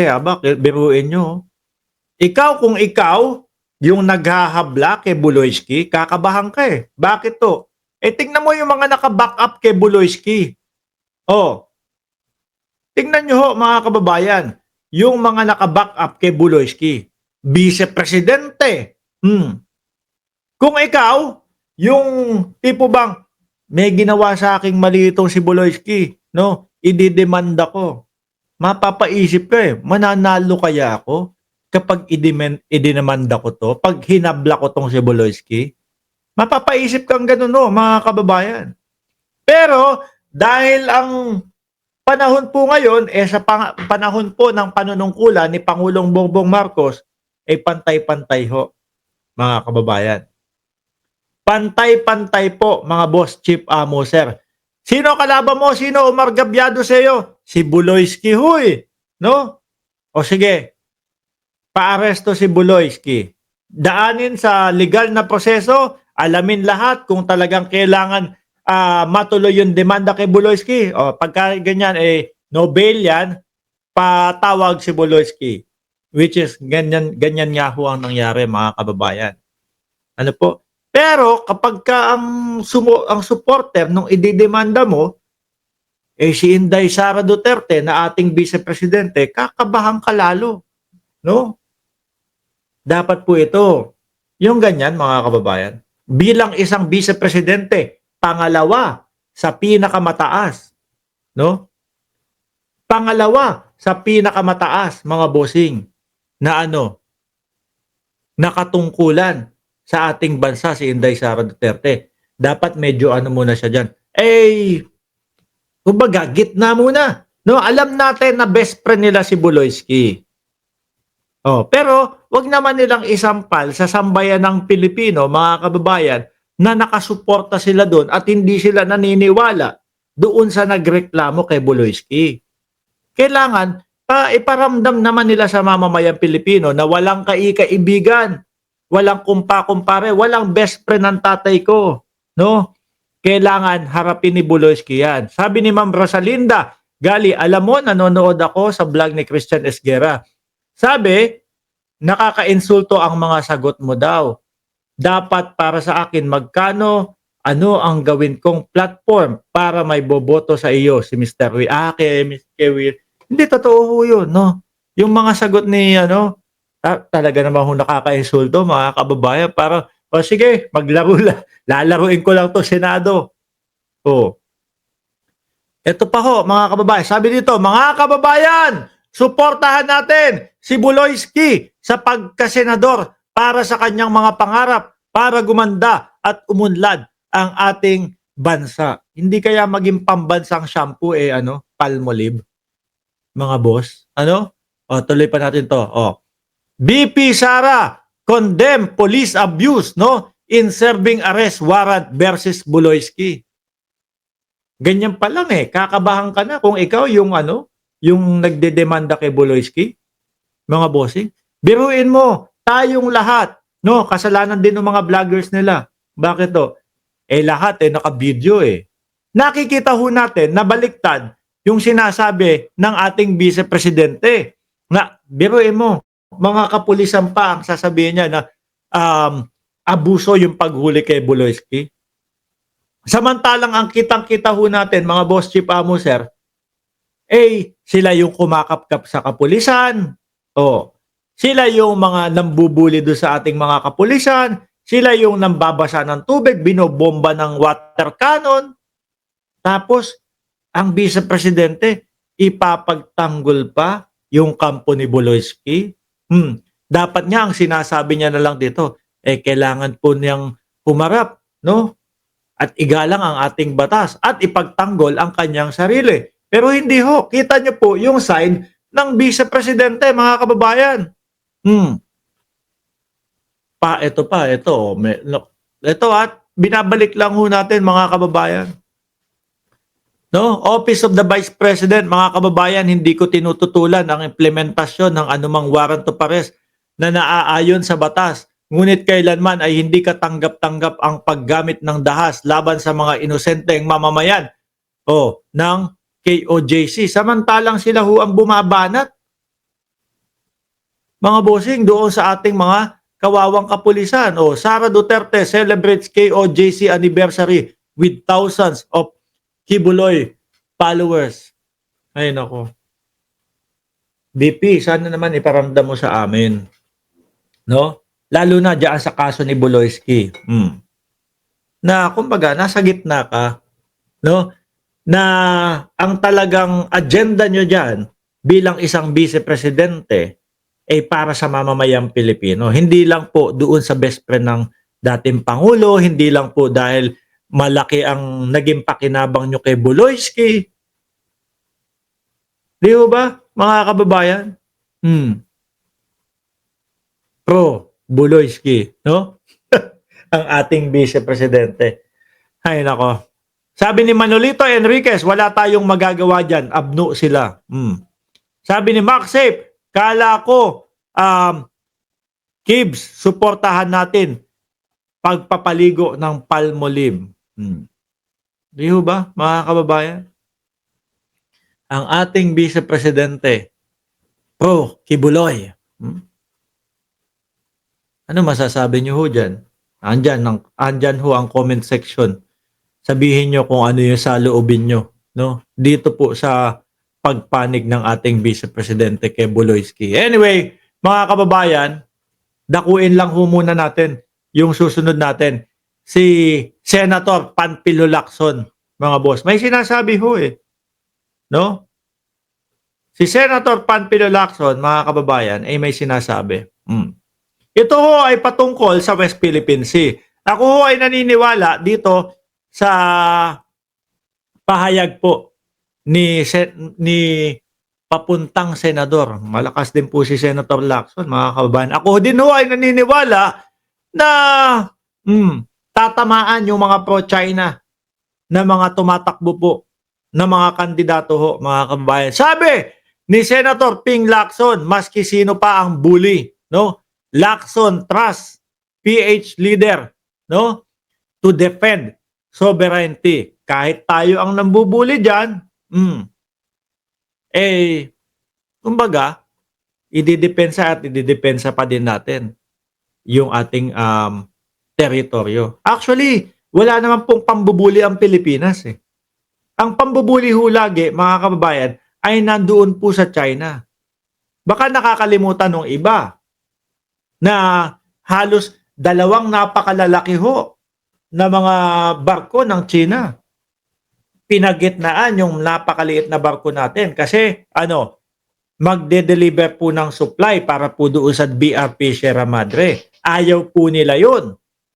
bakit? Biruin nyo. Ikaw, kung ikaw, yung naghahabla kay Buloyski, kakabahan ka eh. Bakit to? Eh, tingnan mo yung mga naka-back up kay Buloyski. Oh, tingnan nyo ho, mga kababayan, yung mga naka-back up kay Buloyski. Vice-presidente. Kung ikaw, yung tipo bang, may ginawa sa aking mali itong si Buloyski, no? Ididemanda ko. Mapapaisip ka eh, mananalo kaya ako kapag idinamanda ko to, pag hinabla ko tong si Buloyski? Mapapaisip kang ganun, no, mga kababayan. Pero, dahil ang panahon po ngayon, sa panahon po ng panunungkulan ni Pangulong Bongbong Marcos, ay pantay-pantay ho, mga kababayan. Pantay-pantay po, mga boss, chief amo, sir. Sino kalaban mo? Sino umargabyado sa iyo? Si Buloyski, huy. No? O sige, paaresto si Buloyski. Daanin sa legal na proseso, alamin lahat kung talagang kailangan matuloy yung demanda kay Buloyski. O pagka ganyan, no bail yan, patawag si Buloyski. Which is, ganyan nga ho ang nangyari, mga kababayan. Ano po? Pero kapag ka ang supporter nung ididemanda mo, si Inday Sara Duterte na ating vice-presidente, kakabahan ka lalo. No? Dapat po ito. Yung ganyan, mga kababayan, bilang isang vice-presidente, pangalawa sa pinakamataas. No? Pangalawa sa pinakamataas, mga bossing, na nakatungkulan sa ating bansa si Inday Sara Duterte. Dapat medyo muna siya dyan. Kumbaga, gitna muna. No, alam natin na best friend nila si Buloyski. Pero wag naman nilang isampal sa sambayan ng Pilipino, mga kababayan, na nakasuporta sila doon at hindi sila naniniwala doon sa nagreklamo kay Buloyski. Kailangan iparamdam naman nila sa mamamayang Pilipino na walang kaibigan, walang kumpa-kumpare, walang best friend ng tatay ko. No? Kailangan harapin ni Buloyski yan. Sabi ni Ma'am Rosalinda, Gali, alam mo, nanonood ako sa vlog ni Christian Esguerra. Sabi, nakaka-insulto ang mga sagot mo daw. Dapat para sa akin, magkano, ano ang gawin kong platform para may boboto sa iyo si Mr. Will? Kay Mr. Will. Hindi, totoo ho yun, no? Yung mga sagot ni, talaga naman ho nakaka-insulto, mga kababayan. Para, sige, maglaro lang. Lalaruin ko lang to Senado. Ito pa ho, mga kababayan. Sabi dito, mga kababayan, suportahan natin si Buloyski sa pagkasenador para sa kanyang mga pangarap para gumanda at umunlad ang ating bansa. Hindi kaya maging pambansang shampoo Palmolive, mga boss. Tuloy pa natin to. BP Sara condemn police abuse, no, in serving arrest warrant versus Buloyski. Ganyan pa lang kakabahan ka na kung ikaw yung yung nagdedemanda kay Buloyski, mga bossing. Biruin mo, tayong lahat, no, kasalanan din ng mga vloggers nila. Bakit to? Lahat naka-video Nakikita ho natin na baliktad yung sinasabi ng ating vice-presidente. Na biruin mo, mga kapulisan pa ang sasabihin niya na abuso yung paghuli kay Buloyski. Samantalang ang kitang-kita ho natin, mga boss, chief amo, sir, sila yung kumakapkap sa kapulisan. Sila yung mga nambubuli doon sa ating mga kapulisan. Sila yung nambabasa ng tubig, binobomba ng water cannon. Tapos, ang vice-presidente, ipapagtanggol pa yung kampo ni Buloyski. Dapat niya, ang sinasabi niya na lang dito, kailangan po niyang humarap, no? At igalang ang ating batas at ipagtanggol ang kanyang sarili. Pero hindi ho. Kita niyo po yung side ng vice-presidente, mga kababayan. Ito at binabalik lang ho natin, mga kababayan. No, Office of the Vice President, mga kababayan, hindi ko tinututulan ang implementasyon ng anumang warrant of arrest na naaayon sa batas. Ngunit kailanman ay hindi katanggap-tanggap ang paggamit ng dahas laban sa mga inosenteng mamamayan ng KOJC. Samantalang sila ho ang bumabanat. mga bossing, doon sa ating mga kawawang kapulisan. O, Sara Duterte celebrates KOJC anniversary with thousands of Kibuloy followers. Ay nako. BP, sana naman iparamdam mo sa amin. No? Lalo na diyan sa kaso ni Buloyski. Na kumbaga nasa gitna ka, no? Na ang talagang agenda nyo diyan bilang isang vice presidente ay para sa mamamayang Pilipino. Hindi lang po doon sa best friend ng dating Pangulo, hindi lang po dahil malaki ang naging pakinabang nyo kay Buloyski. Di ba, mga kababayan? Pro Buloyski, no? Ang ating vice-presidente. Ay nako. Sabi ni Manolito Enriquez, wala tayong magagawa dyan. Abno sila. Sabi ni Maxape, kala ko, Kibs, suportahan natin pagpapaligo ng Palmolive. Di ba, mga kababayan? Ang ating vice-presidente, Pro Kibuloy. Ano masasabi niyo ho dyan? Andyan ho ang comment section. Sabihin nyo kung ano yung saloobin nyo. No? Dito po sa pagpanig ng ating vice-presidente kay Buloyski. Anyway, mga kababayan, dakuin lang ho muna natin yung susunod natin. Si Senator Panfilo Lacson, mga boss. May sinasabi ho No? Si Senator Panfilo Lacson, mga kababayan, ay may sinasabi. Ito ho ay patungkol sa West Philippine Sea. Ako ho ay naniniwala dito sa pahayag po ni papuntang senador. Malakas din po si Senator Lacson, mga kababayan. Ako din ho ay naniniwala na tatamaan yung mga pro-China na mga tumatakbo po na mga kandidato ho, mga kababayan. Sabi ni Senator Ping Lacson, maski sino pa ang bully, no? Lacson Trust, PH leader, no? To defend sovereignty. Kahit tayo ang nambubuli dyan, kumbaga, ididepensa at ididepensa pa din natin yung ating teritoryo. Actually, wala naman pong pambubuli ang Pilipinas Ang pambubuli ho lagi, mga kababayan, ay nandoon po sa China. Baka nakakalimutan ng iba na halos dalawang napakalalaki ho na mga barko ng China. Pinagitnaan yung napakaliit na barko natin kasi magde-deliver po ng supply para po doon sa BRP Sierra Madre. Ayaw po nila yun.